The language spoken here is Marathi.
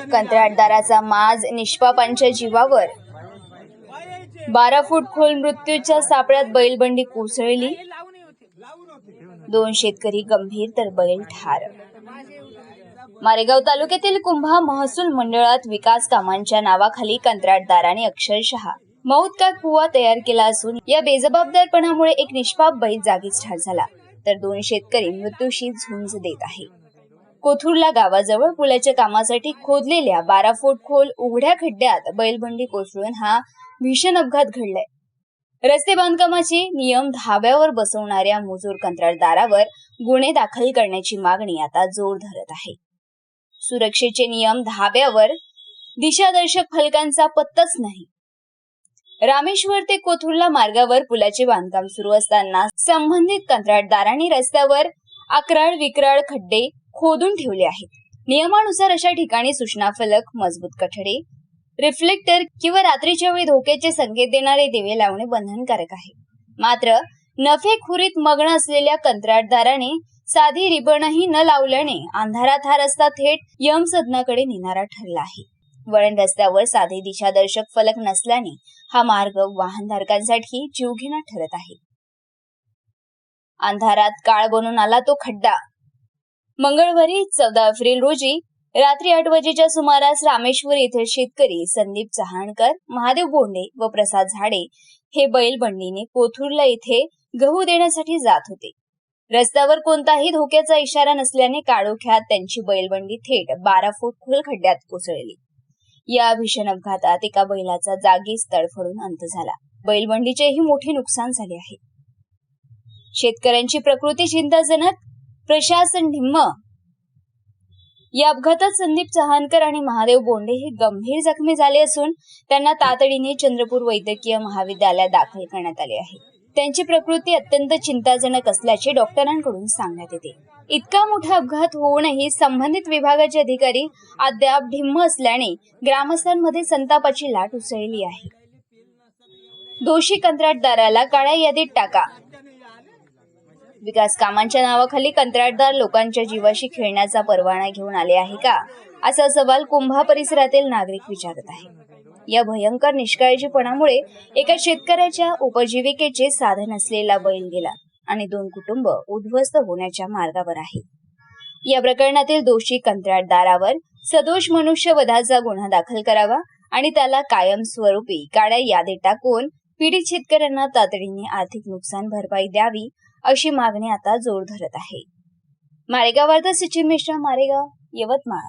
कंत्राटदाराचा माज निष्पापांच्या जीवावर. 12 फूट खोल मृत्यूच्या सापळ्यात बैलबंडी कोसळली. 2 शेतकरी गंभीर तर बैल ठार. मारेगाव तालुक्यातील कुंभा महसूल मंडळात विकास कामांच्या नावाखाली कंत्राटदाराने अक्षरशः मौत का कुवा तयार केला असून या बेजबाबदारपणामुळे एक निष्पाप बैल जागीच ठार झाला, तर 2 शेतकरी मृत्यूशी झुंज देत आहे. कोथुर्ला गावाजवळ पुलाच्या कामासाठी खोदलेल्या 12 फूट खोल उघड्या खड्ड्यात बैलबंडी कोसळून हा भीषण अपघात घडलाय. रस्ते बांधकामाचे नियम धाब्यावर बसवणाऱ्या मजूर कंत्राटदारावर गुन्हे दाखल करण्याची मागणी आता जोर धरत आहे. सुरक्षेचे नियम धाब्यावर, दिशादर्शक फलकांचा पत्ताच नाही. रामेश्वर ते कोथुर्ला मार्गावर पुलाचे बांधकाम सुरू असताना संबंधित कंत्राटदारांनी रस्त्यावर अकराळ विक्राळ खड्डे खोदून ठेवले आहेत. नियमानुसार अशा ठिकाणी सूचना फलक, मजबूत कठडे, रिफ्लेक्टर किंवा रात्रीच्या वेळी धोक्याचे संकेत देणारे दिवे लावणे बंधनकारक आहे. मात्र नफेखोरीत मग्न असलेल्या कंत्राटदाराने साधी रिबनही न लावल्याने अंधारात हा रस्ता थेट यमसदनाकडे नेणारा ठरला आहे. वळण रस्त्यावर साधे दिशादर्शक फलक नसल्याने हा मार्ग वाहनधारकांसाठी जीवघेणा ठरत आहे. अंधारात काळ बनून आला तो खड्डा. मंगळवारी 14 एप्रिल रोजी रात्री 8 वाजेच्या सुमारास रामेश्वर येथील शेतकरी संदीप चहाणकर, महादेव बोंडे व प्रसाद झाडे हे बैलबंडीने कोथुर्ला येथे गहू देण्यासाठी जात होते. रस्त्यावर कोणताही धोक्याचा इशारा नसल्याने काळोख्यात त्यांची बैलबंडी थेट 12 फूट खोल खड्ड्यात कोसळली. या भीषण अपघातात एका बैलाचा जागीच तडफडून अंत झाला. बैलबंडीचेही मोठे नुकसान झाले आहे. शेतकऱ्यांची प्रकृती चिंताजनक, प्रशासन ढिम्म. या अपघातात संदीप चहाणकर आणि महादेव बोंडे हे गंभीर जखमी झाले असून त्यांना तातडीने चंद्रपूर वैद्यकीय महाविद्यालयात दाखल करण्यात आले आहे. त्यांची प्रकृती अत्यंत चिंताजनक असल्याचे डॉक्टरांकडून सांगण्यात येते. इतका मोठा अपघात होऊनही संबंधित विभागाचे अधिकारी अद्याप ढिम्म असल्याने ग्रामस्थांमध्ये संतापाची लाट उसळली आहे. दोषी कंत्राटदाराला काळ्या यादीत टाका. विकास कामांच्या नावाखाली कंत्राटदार लोकांच्या जीवाशी खेळण्याचा परवाना घेऊन आले आहे का, असा सवाल कुंभा परिसरातील नागरिक विचारत आहे. या भयंकर निष्काळजीपणामुळे एका शेतकऱ्याच्या उपजीविकेचे साधन असलेला बैल गेला आणि 2 कुटुंब उद्ध्वस्त होण्याच्या मार्गावर आहे. या प्रकरणातील दोषी कंत्राटदारावर सदोष मनुष्यवधाचा गुन्हा दाखल करावा आणि त्याला कायमस्वरूपी काळ्या यादीत टाकून पीडित शेतकऱ्यांना तातडीने आर्थिक नुकसान भरपाई द्यावी, अशी मागणी आता जोर धरत आहे. मारेगाव वार्ता सचिन मिश्रा, मारेगाव, यवतमाळ.